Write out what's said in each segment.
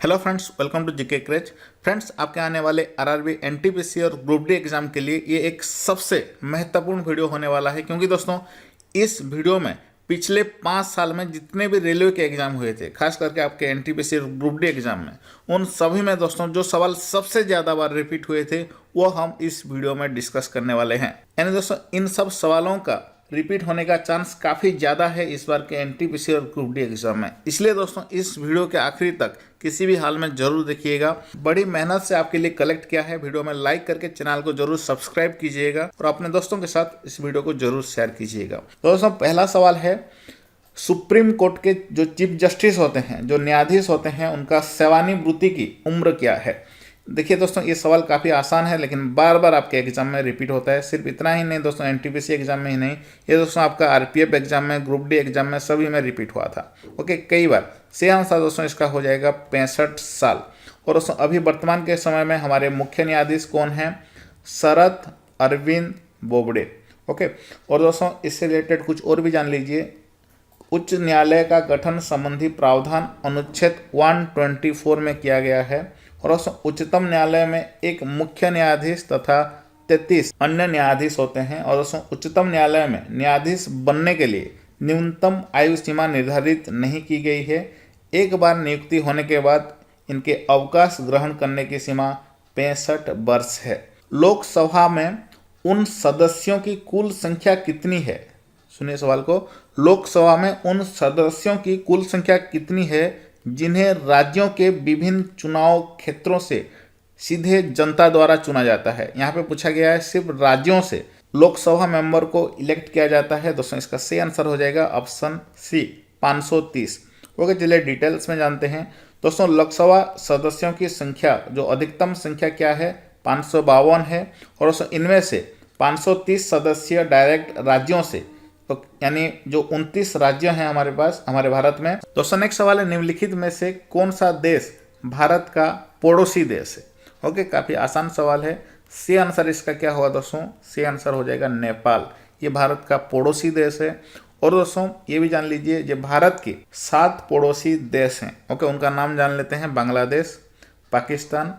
Hello friends, welcome to GK craze. Friends, आपके आने वाले आरआरबी, एनटीपीसी और ग्रुप डी एग्जाम के लिए ये एक सबसे महत्वपूर्ण वीडियो होने वाला है, क्योंकि दोस्तों इस वीडियो में पिछले 5 साल में जितने भी रेलवे के एग्जाम हुए थे, खास करके आपके एनटीपीसी और ग्रुप डी एग्जाम में, उन सभी में दोस्तों जो सवाल सबसे ज़्यादा बार रिपीट हुए थे वो हम इस वीडियो में डिस्कस करने वाले हैं। यानी दोस्तों इन सब सवालों का रिपीट होने का चांस काफ़ी ज़्यादा है इस बार के एनटीपीसी और ग्रुप डी एग्जाम में। इसलिए दोस्तों इस वीडियो के आखिरी तक किसी भी हाल में जरूर देखिएगा। बड़ी मेहनत से आपके लिए कलेक्ट किया है। वीडियो में लाइक करके चैनल को जरूर सब्सक्राइब कीजिएगा और अपने दोस्तों के साथ इस वीडियो को जरूर शेयर कीजिएगा। तो दोस्तों पहला सवाल है, सुप्रीम कोर्ट के जो चीफ जस्टिस होते हैं, जो न्यायाधीश होते हैं, उनका सेवानिवृत्ति की उम्र क्या है। देखिए दोस्तों ये सवाल काफ़ी आसान है, लेकिन बार बार आपके एग्जाम में रिपीट होता है। सिर्फ इतना ही नहीं दोस्तों, एनटीपीसी एग्जाम में ही नहीं, ये दोस्तों आपका आरपीएफ एग्जाम में, ग्रुप डी एग्जाम में, सभी में रिपीट हुआ था। ओके, कई बार। सही आंसर दोस्तों इसका हो जाएगा 65 साल। और दोस्तों अभी वर्तमान के समय में हमारे मुख्य न्यायाधीश कौन हैं? शरद अरविंद बोबडे। ओके, और दोस्तों इससे रिलेटेड कुछ और भी जान लीजिए। उच्च न्यायालय का गठन संबंधी प्रावधान अनुच्छेद 124 में किया गया है। और उच्चतम न्यायालय में एक मुख्य न्यायाधीश तथा 33 अन्य न्यायाधीश होते हैं। और दोस्तों उच्चतम न्यायालय में न्यायाधीश बनने के लिए न्यूनतम आयु सीमा निर्धारित नहीं की गई है। एक बार नियुक्ति होने के बाद इनके अवकाश ग्रहण करने की सीमा 65 वर्ष है। लोकसभा में उन सदस्यों की कुल संख्या कितनी है? सुनिए सवाल को, लोकसभा में उन सदस्यों की कुल संख्या कितनी है जिन्हें राज्यों के विभिन्न चुनाव क्षेत्रों से सीधे जनता द्वारा चुना जाता है। यहाँ पे पूछा गया है सिर्फ राज्यों से लोकसभा मेंबर को इलेक्ट किया जाता है। दोस्तों इसका सही आंसर हो जाएगा ऑप्शन सी, 530। ओके, चलिए डिटेल्स में जानते हैं। दोस्तों लोकसभा सदस्यों की संख्या, जो अधिकतम संख्या क्या है, 552 है। और दोस्तों इनमें से 530 सदस्य डायरेक्ट राज्यों से, तो यानी जो 29 राज्य हैं हमारे पास, हमारे भारत में। दोस्तों नेक्स्ट सवाल है, निम्नलिखित में से कौन सा देश भारत का पड़ोसी देश है? ओके, काफ़ी आसान सवाल है। सी आंसर इसका क्या होगा दोस्तों? सी आंसर हो जाएगा नेपाल। ये भारत का पड़ोसी देश है। और दोस्तों ये भी जान लीजिए, जो भारत के 7 पड़ोसी देश हैं, ओके, उनका नाम जान लेते हैं। Bangladesh, Pakistan,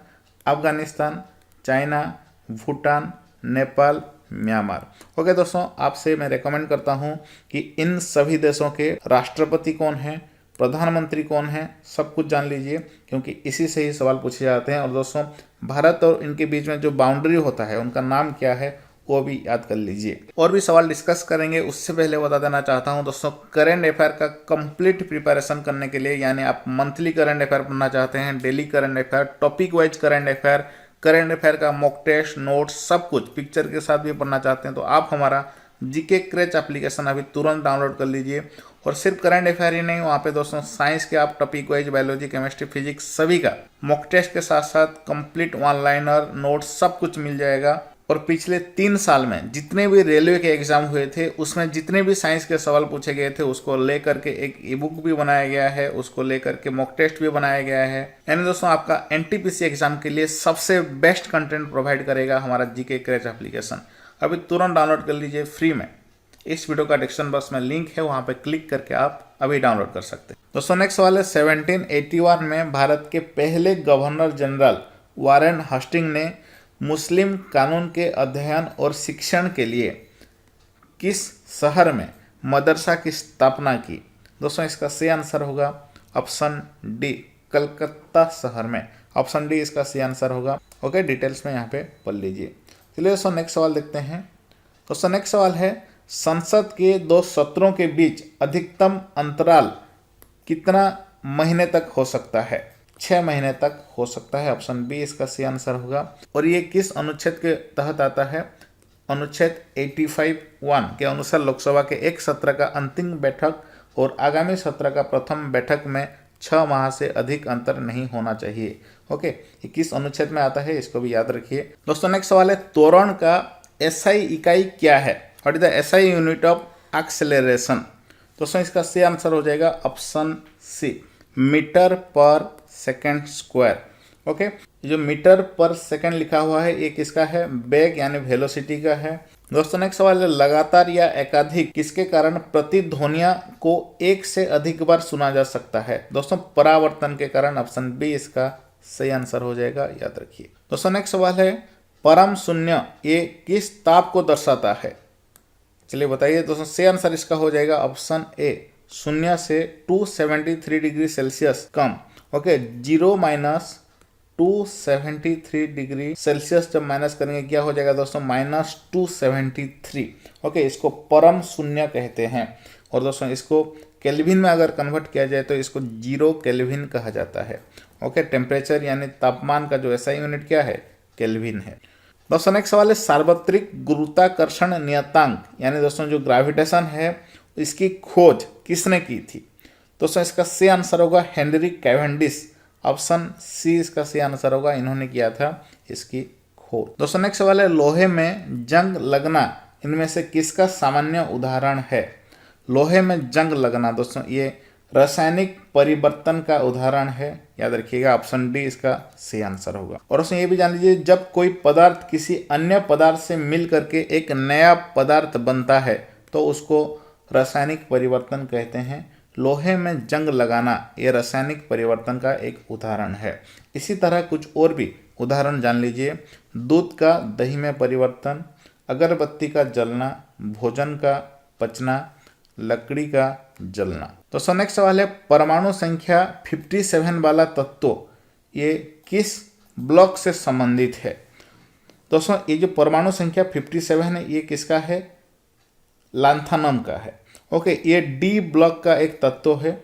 Afghanistan, China, Bhutan, Nepal, Myanmar. Okay दोस्तों, आपसे मैं रेकमेंड करता हूं कि इन सभी देशों के राष्ट्रपति कौन हैं, प्रधानमंत्री कौन हैं, सब कुछ जान लीजिए, क्योंकि इसी से ही सवाल पूछे जाते हैं। और दोस्तों भारत और इनके बीच में जो बाउंड्री होता है उनका नाम क्या है वो भी याद कर लीजिए। और भी सवाल डिस्कस करेंगे, उससे पहले बता देना चाहता हूं दोस्तों, करंट अफेयर का कंप्लीट प्रिपरेशन करने के लिए, यानी आप मंथली करंट अफेयर पढ़ना चाहते हैं, daily current affair, topic wise current affair, current affair का मॉक टेस्ट, नोट्स, सब कुछ पिक्चर के साथ भी पढ़ना चाहते हैं, तो आप हमारा जीके क्रेच एप्लीकेशन अभी तुरंत डाउनलोड कर लीजिए। और सिर्फ करंट अफेयर ही नहीं, वहाँ पे दोस्तों साइंस के आप topic wise, biology, chemistry, physics सभी का मॉक टेस्ट के साथ साथ कंप्लीट वन लाइनर, नोट्स सब कुछ मिल जाएगा। और पिछले 3 साल में जितने भी रेलवे के एग्जाम हुए थे उसमें जितने भी साइंस के सवाल पूछे गए थे उसको लेकर के एक ई बुक भी बनाया गया है, उसको लेकर के मॉक टेस्ट भी बनाया गया है। यानी दोस्तों आपका एनटीपीसी एग्जाम के लिए सबसे बेस्ट कंटेंट प्रोवाइड करेगा हमारा जीके क्रेच एप्लीकेशन। अभी तुरंत डाउनलोड कर लीजिए फ्री में। इस वीडियो का डिस्क्रिप्शन बॉक्स में लिंक है, वहां पे क्लिक करके आप अभी डाउनलोड कर सकते हैं। दोस्तों नेक्स्ट सवाल है, 1781 में भारत के पहले गवर्नर जनरल वारेन हस्टिंग ने मुस्लिम कानून के अध्ययन और शिक्षण के लिए किस शहर में मदरसा की स्थापना की? दोस्तों इसका सही आंसर होगा ऑप्शन डी, कलकत्ता शहर में। ऑप्शन डी इसका सही आंसर होगा। ओके, डिटेल्स में यहाँ पे पढ़ लीजिए। चलिए दोस्तों नेक्स्ट सवाल देखते हैं। दोस्तों नेक्स्ट सवाल है, संसद के 2 सत्रों के बीच अधिकतम अंतराल कितना महीने तक हो सकता है? 6 महीने तक हो सकता है। ऑप्शन बी इसका सही आंसर होगा। और ये किस अनुच्छेद के तहत आता है? अनुच्छेद 85(1) के अनुसार लोकसभा के एक सत्र का अंतिम बैठक और आगामी सत्र का प्रथम बैठक में 6 माह से अधिक अंतर नहीं होना चाहिए। ओके, ये किस अनुच्छेद में आता है इसको भी याद रखिए। दोस्तों नेक्स्ट सवाल है, त्वरण का एसआई इकाई क्या है? What is the SI unit of acceleration? दोस्तों इसका सही आंसर हो जाएगा ऑप्शन सी, मीटर पर सेकेंड स्क्वायर। ओके, जो मीटर पर सेकेंड लिखा हुआ है ये किसका है? वेग यानी वेलोसिटी का है। दोस्तों नेक्स्ट सवाल है, लगातार या एकाधिक किसके कारण प्रतिध्वनियां को एक से अधिक बार सुना जा सकता है? दोस्तों परावर्तन के कारण, ऑप्शन बी इसका सही आंसर हो जाएगा, याद रखिए। दोस्तों नेक्स्ट सवाल है, परम शून्य ये किस ताप को दर्शाता है? चलिए बताइए दोस्तों, सही आंसर इसका हो जाएगा ऑप्शन ए, शून्य से 273 डिग्री सेल्सियस कम। ओके, 0-273 डिग्री सेल्सियस जब माइनस करेंगे क्या हो जाएगा दोस्तों? -273। ओके, इसको परम शून्य कहते हैं। और दोस्तों इसको केल्विन में अगर कन्वर्ट किया जाए तो इसको 0 केल्विन कहा जाता है। ओके, टेम्परेचर यानी तापमान का जो ऐसा यूनिट क्या है? केल्विन है। दोस्तों नेक्स्ट सवाल है, सार्वत्रिक गुरुत्वाकर्षण नियतांक यानी दोस्तों जो ग्रेविटेशन है इसकी खोज किसने की थी? दोस्तों इसका सही आंसर होगा हेनरी कैवेंडिश, ऑप्शन सी इसका सही आंसर होगा, इन्होंने किया था इसकी खोज। दोस्तों नेक्स्ट सवाल है, लोहे में जंग लगना इनमें से किसका सामान्य उदाहरण है? लोहे में जंग लगना दोस्तों ये रासायनिक परिवर्तन का उदाहरण है, याद रखिएगा, ऑप्शन डी इसका सही आंसर होगा। और उसमें ये भी जान लीजिए, जब कोई पदार्थ किसी अन्य पदार्थ से मिल करके एक नया पदार्थ बनता है तो उसको रासायनिक परिवर्तन कहते हैं। लोहे में जंग लगाना ये रासायनिक परिवर्तन का एक उदाहरण है। इसी तरह कुछ और भी उदाहरण जान लीजिए, दूध का दही में परिवर्तन, अगरबत्ती का जलना, भोजन का पचना, लकड़ी का जलना। तो नेक्स्ट सवाल है, परमाणु संख्या 57 वाला तत्व ये किस ब्लॉक से संबंधित है? दोस्तों ये जो परमाणु संख्या 57 है ये किसका है? लांथानम का है। ओके, ये डी ब्लॉक का एक तत्व है,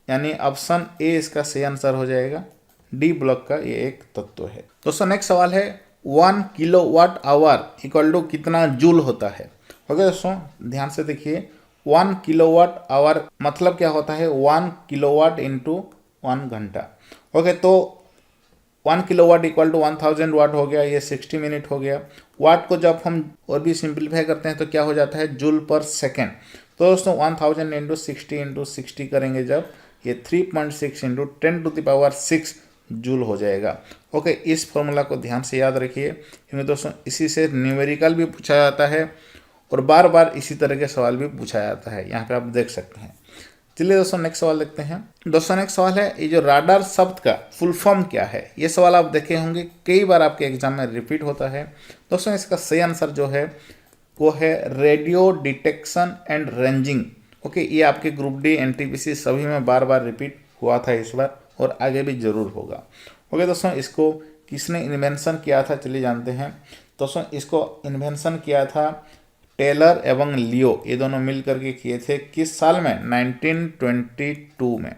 यानी ऑप्शन ए इसका सही आंसर हो जाएगा, डी ब्लॉक का ये एक तत्व है। दोस्तों नेक्स्ट सवाल है, 1 किलोवाट आवर इक्वल टू कितना जूल होता है? ओके दोस्तों ध्यान से देखिए, 1 किलोवाट आवर मतलब क्या होता है? 1 किलोवाट इंटू 1 घंटा। ओके, तो 1 किलोवाट इक्वल टू 1000 वाट हो गया, ये 60 मिनट हो गया। वाट को जब हम और भी सिंप्लीफाई करते हैं तो क्या हो जाता है? जूल पर सेकेंड। तो दोस्तों 1000 इंटू 60 इंटू 60 करेंगे जब, ये 3.6 इंटू 10⁻6 जूल हो जाएगा। ओके, इस फॉर्मूला को ध्यान से याद रखिए, क्योंकि दोस्तों इसी से न्यूमेरिकल भी पूछा जाता है और बार बार इसी तरह के सवाल भी पूछा जाता है, यहाँ पे आप देख सकते हैं। चलिए दोस्तों नेक्स्ट सवाल देखते हैं। दोस्तों नेक्स्ट सवाल है, ये जो राडार शब्द का फुल फॉर्म क्या है? ये सवाल आप देखे होंगे, कई बार आपके एग्जाम में रिपीट होता है। दोस्तों इसका सही आंसर जो है वो है radio detection and ranging. Okay, ये आपके ग्रुप डी एनटीपीसी सभी में बार बार रिपीट हुआ था इस बार, और आगे भी जरूर होगा। ओके दोस्तों, इसको किसने इन्वेंशन किया था? चलिए जानते हैं। दोस्तों इसको इन्वेंशन किया था टेलर एवं लियो, ये दोनों मिल करके किए थे। किस साल में? 1922 में।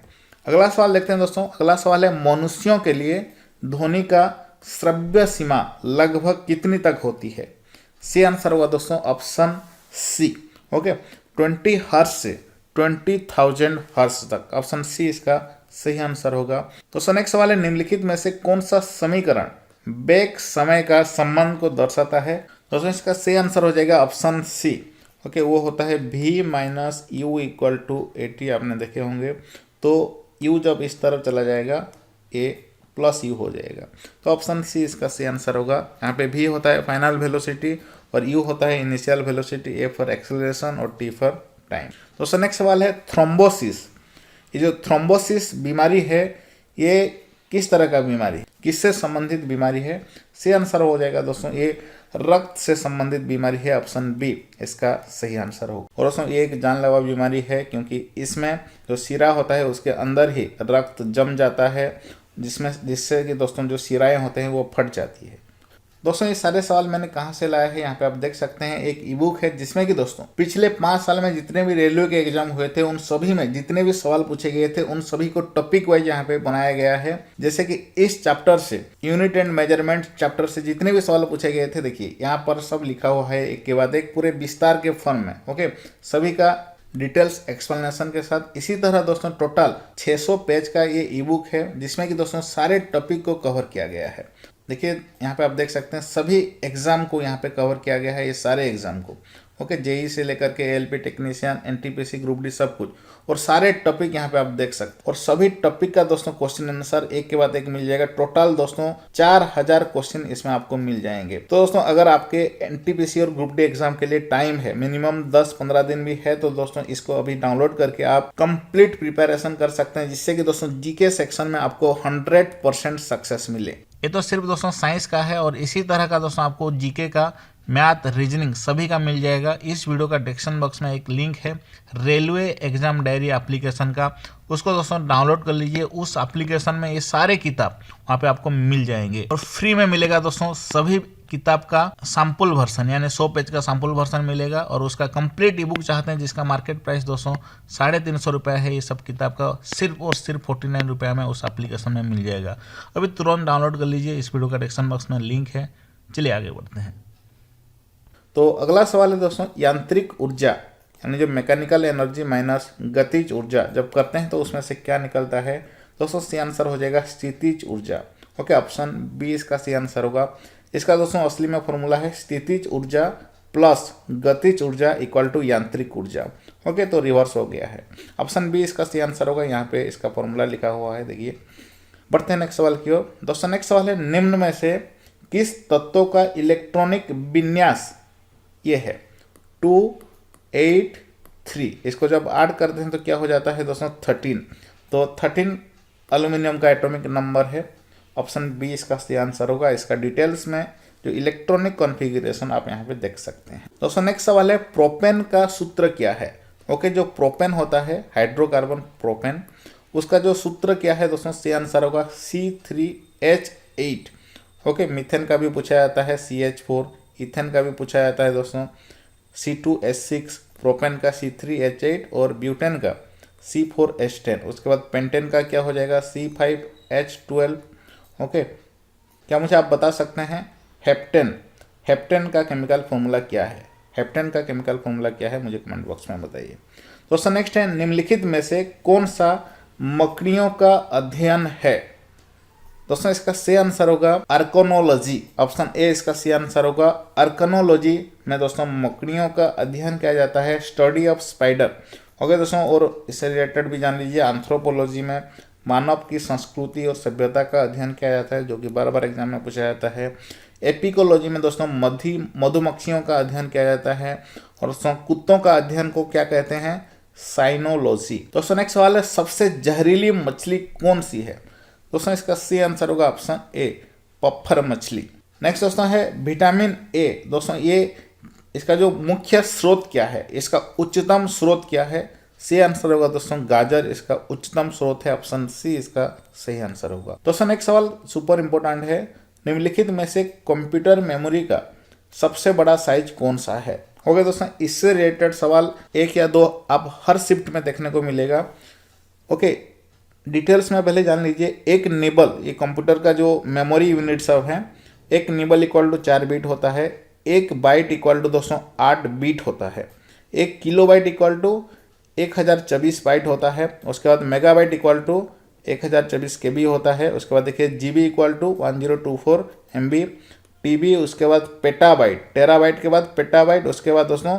अगला सवाल देखते हैं दोस्तों। अगला सवाल है, मनुष्यों के लिए ध्वनि का श्रव्य सीमा लगभग कितनी तक होती है? सी आंसर होगा दोस्तों ऑप्शन सी। ओके, 20 हर्ट्ज से 20,000 हर्ट्ज तक, ऑप्शन सी इसका सही आंसर होगा। दोस्तों नेक्स्ट सवाल है, निम्नलिखित में से कौन सा समीकरण वेग समय का संबंध को दर्शाता है? दोस्तों इसका सही आंसर हो जाएगा ऑप्शन सी। ओके, वो होता है v minus u equal to AT, आपने देखे होंगे। तो u जब इस तरफ चला जाएगा a प्लस यू हो जाएगा, तो ऑप्शन सी इसका सही आंसर होगा। यहाँ पे v होता है फाइनल वेलोसिटी और u होता है initial velocity, a for acceleration और t फॉर टाइम। दोस्तों नेक्स्ट सवाल है, थ्रोम्बोसिस, ये जो थ्रोम्बोसिस बीमारी है ये किस तरह का बीमारी, किससे संबंधित बीमारी है? सही आंसर हो जाएगा दोस्तों ये रक्त से संबंधित बीमारी है, ऑप्शन बी इसका सही आंसर होगा। और दोस्तों ये एक जानलेवा बीमारी है, क्योंकि इसमें जो शिरा होता है उसके अंदर ही रक्त जम जाता है, जिससे कि दोस्तों जो शिराएं होते हैं वो फट जाती है। दोस्तों ये सारे सवाल मैंने कहाँ से लाया है, यहाँ पे आप देख सकते हैं एक ई बुक है, जिसमें कि दोस्तों पिछले 5 साल में जितने भी रेलवे के एग्जाम हुए थे उन सभी में जितने भी सवाल पूछे गए थे उन सभी को टॉपिक वाइज यहाँ पे बनाया गया है। जैसे कि इस चैप्टर से, यूनिट एंड मेजरमेंट चैप्टर से जितने भी सवाल पूछे गए थे, देखिए यहाँ पर सब लिखा हुआ है एक के बाद एक पूरे विस्तार के फॉर्म में। ओके, सभी का डिटेल्स एक्सप्लेनेशन के साथ। इसी तरह दोस्तों टोटल 600 पेज का ये ई बुक है, जिसमें कि दोस्तों सारे टॉपिक को कवर किया गया है। देखिए यहाँ पे आप देख सकते हैं सभी एग्जाम को यहाँ पे कवर किया गया है, ये सारे एग्जाम को। ओके, जेई से लेकर के ALP technician, NTPC, group D, सब कुछ, और सारे टॉपिक यहाँ पे आप देख सकते हैं। और सभी टॉपिक का दोस्तों क्वेश्चन आंसर एक के बाद एक मिल जाएगा। टोटल दोस्तों 4000 क्वेश्चन इसमें आपको मिल जाएंगे। तो दोस्तों अगर आपके एनटीपीसी और ग्रुप डी एग्जाम के लिए टाइम है, मिनिमम 10-15 दिन भी है, तो दोस्तों इसको अभी डाउनलोड करके आप कंप्लीट प्रिपरेशन कर सकते हैं, जिससे कि दोस्तों जीके सेक्शन में आपको 100% सक्सेस मिले। ये तो सिर्फ दोस्तों साइंस का है, और इसी तरह का दोस्तों आपको जीके का, मैथ, रीजनिंग सभी का मिल जाएगा। इस वीडियो का डिस्क्रिप्शन बॉक्स में एक लिंक है रेलवे एग्जाम डायरी एप्लीकेशन का, उसको दोस्तों डाउनलोड कर लीजिए। उस एप्लीकेशन में ये सारे किताब वहाँ पे आपको मिल जाएंगे, और फ्री में मिलेगा दोस्तों सभी किताब का सैंपल वर्सन, यानी 100 पेज का सैंपल वर्सन मिलेगा। और उसका कंप्लीट ई बुक चाहते हैं जिसका मार्केट प्राइस दोस्तों 350 रुपये है, ये सब किताब का सिर्फ और सिर्फ 49 रुपये में उस एप्लीकेशन में मिल जाएगा। अभी तुरंत डाउनलोड कर लीजिए, इस वीडियो का डिस्क्रिप्शन बॉक्स में लिंक है। चलिए आगे बढ़ते हैं। तो अगला सवाल है दोस्तों, यांत्रिक ऊर्जा यानी जो मैकेनिकल एनर्जी माइनस गतिज ऊर्जा जब करते हैं तो उसमें से क्या निकलता है। दोस्तों सी आंसर हो जाएगा स्थितिज ऊर्जा। ओके, ऑप्शन बी इसका सी आंसर होगा। इसका दोस्तों असली में फॉर्मूला है स्थितिज ऊर्जा प्लस गतिज ऊर्जा इक्वल टू यांत्रिक ऊर्जा। ओके, तो रिवर्स हो गया है। ऑप्शन बी इसका सी आंसर होगा। यहाँ पे इसका फॉर्मूला लिखा हुआ है, देखिए। बढ़ते हैं नेक्स्ट सवाल की ओर। दोस्तों नेक्स्ट सवाल है, निम्न में से किस तत्वों का इलेक्ट्रॉनिक विन्यास ये है 283। इसको जब ऐड करते हैं तो क्या हो जाता है दोस्तों 13। तो 13 एल्यूमिनियम का एटॉमिक नंबर है। ऑप्शन बी इसका सही आंसर होगा। इसका डिटेल्स में जो इलेक्ट्रॉनिक कॉन्फ़िगरेशन आप यहाँ पे देख सकते हैं। दोस्तों नेक्स्ट सवाल है, प्रोपेन का सूत्र क्या है। ओके, जो प्रोपेन होता है हाइड्रोकार्बन प्रोपेन, उसका जो सूत्र क्या है दोस्तों, सही आंसर होगा C3H8। ओके, मीथेन का भी पूछा जाता है CH4, इथेन का भी पूछा जाता है दोस्तों C2H6, प्रोपेन का C3H8 और ब्यूटेन का C4H10। उसके बाद पेंटेन का क्या हो जाएगा C5H12। ओके, क्या मुझे आप बता सकते हैं हेप्टेन का केमिकल फॉर्मूला क्या है। हेप्टेन का केमिकल फॉर्मूला क्या है, मुझे कमेंट बॉक्स में बताइए। दोस्तों नेक्स्ट है, निम्नलिखित में से कौन सा मकड़ियों का अध्ययन है। दोस्तों इसका सही आंसर होगा आर्कनोलॉजी। ऑप्शन ए इसका सही आंसर होगा। आर्कनोलॉजी में दोस्तों मकड़ियों का अध्ययन किया जाता है, स्टडी ऑफ स्पाइडर। ओके दोस्तों, और इससे रिलेटेड भी जान लीजिए, एंथ्रोपोलॉजी में मानव की संस्कृति और सभ्यता का अध्ययन किया जाता है, जो कि बार बार एग्जाम में पूछा जाता है। एपिकोलॉजी में दोस्तों मधुमक्खियों का अध्ययन किया जाता है, और दोस्तों कुत्तों का अध्ययन को क्या कहते हैं, साइनोलॉजी। दोस्तों नेक्स्ट सवाल है, सबसे जहरीली मछली कौन सी है। दोस्तों इसका सी आंसर होगा ऑप्शन ए, पत्थर मछली। नेक्स्ट दोस्तों है विटामिन ए। दोस्तों ये इसका जो मुख्य स्रोत क्या है, इसका उच्चतम स्रोत क्या है। सी आंसर होगा दोस्तों गाजर, इसका उच्चतम स्रोत है। ऑप्शन सी इसका सही आंसर होगा। दोस्तों नेक्स्ट सवाल सुपर इंपोर्टेंट है, निम्नलिखित में से कंप्यूटर मेमोरी का सबसे बड़ा साइज कौन सा है। हो गया दोस्तों, इससे रिलेटेड सवाल 1 या 2 आप हर शिफ्ट में देखने को मिलेगा। ओके, डिटेल्स में पहले जान लीजिए। एक निबल, ये कंप्यूटर का जो मेमोरी यूनिट सब है, एक निबल इक्वल टू 4 बीट होता है। एक बाइट इक्वल टू दोस्तों 8 बीट होता है। एक kilobyte equal to 1024 byte होता है। उसके बाद मेगाबाइट इक्वल टू 1024 KB होता है। उसके बाद देखिए GB equal to 1024 MB, TB, उसके बाद पेटाबाइट, टेराबाइट के बाद पेटाबाइट, उसके बाद दोस्तों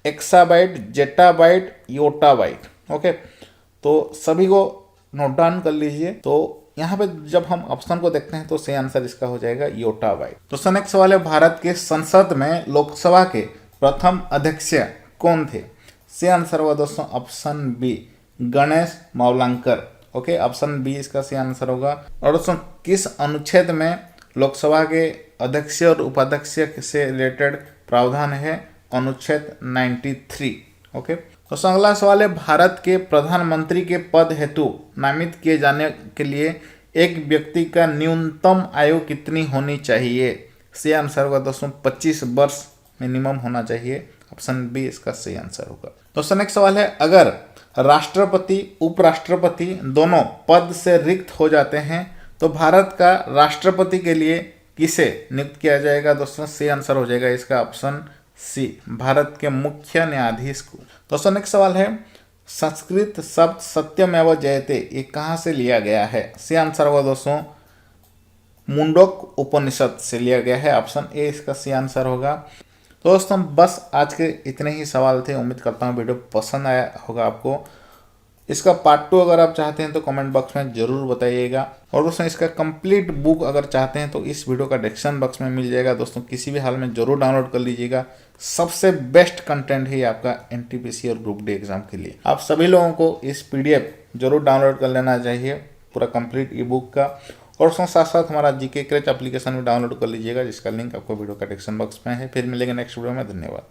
एक्साबाइट, जेटाबाइट, योटाबाइट। ओके, तो सभी को नोट डाउन कर लीजिए। तो यहाँ पे जब हम ऑप्शन को देखते हैं तो सही आंसर इसका हो जाएगा योटाबाइट। तो नेक्स्ट सवाल है, भारत के संसद में लोकसभा के प्रथम अध्यक्ष कौन थे। सही आंसर होगा दोस्तों option B, Ganesh Mavalankar. Okay, option B इसका सही आंसर होगा। और दोस्तों किस अनुच्छेद में लोकसभा के अध्यक्ष और उपाध्यक्ष से रिलेटेड प्रावधान है, अनुच्छेद 93। ओके, दोस्तों अगला सवाल है, भारत के प्रधानमंत्री के पद हेतु नामित किए जाने के लिए एक व्यक्ति का न्यूनतम आयु कितनी होनी चाहिए। सही आंसर होगा दोस्तों 25 वर्ष मिनिमम होना चाहिए। ऑप्शन बी इसका सही आंसर होगा। दोस्तों नेक्स्ट सवाल है, अगर राष्ट्रपति उपराष्ट्रपति दोनों पद से रिक्त हो जाते हैं तो भारत का राष्ट्रपति के लिए किसे नियुक्त किया जाएगा। दोस्तों सही आंसर हो जाएगा इसका ऑप्शन सी, भारत के मुख्य न्यायाधीश को। दोस्तों नेक्स्ट सवाल है, संस्कृत शब्द सत्यमेव जयते ये कहाँ से लिया गया है। सही आंसर होगा दोस्तों मुंडक उपनिषद से लिया गया है। ऑप्शन ए इसका सही आंसर होगा। तो दोस्तों बस आज के इतने ही सवाल थे। उम्मीद करता हूँ वीडियो पसंद आया होगा आपको। इसका पार्ट 2 अगर आप चाहते हैं तो कमेंट बॉक्स में ज़रूर बताइएगा। और दोस्तों इसका कंप्लीट बुक अगर चाहते हैं तो इस वीडियो का डिस्क्रिप्शन बॉक्स में मिल जाएगा। दोस्तों किसी भी हाल में ज़रूर डाउनलोड कर लीजिएगा। सबसे बेस्ट कंटेंट है आपका एनटीपीसी और ग्रुप डी एग्जाम के लिए। आप सभी लोगों को इस पीडीएफ जरूर डाउनलोड कर लेना चाहिए, पूरा कंप्लीट ई बुक का। और उसके साथ साथ हमारा जीके क्रैच एप्लीकेशन भी डाउनलोड कर लीजिएगा, जिसका लिंक आपको वीडियो का डिस्क्रिप्शन बॉक्स में है। फिर मिलेंगे नेक्स्ट वीडियो में। धन्यवाद।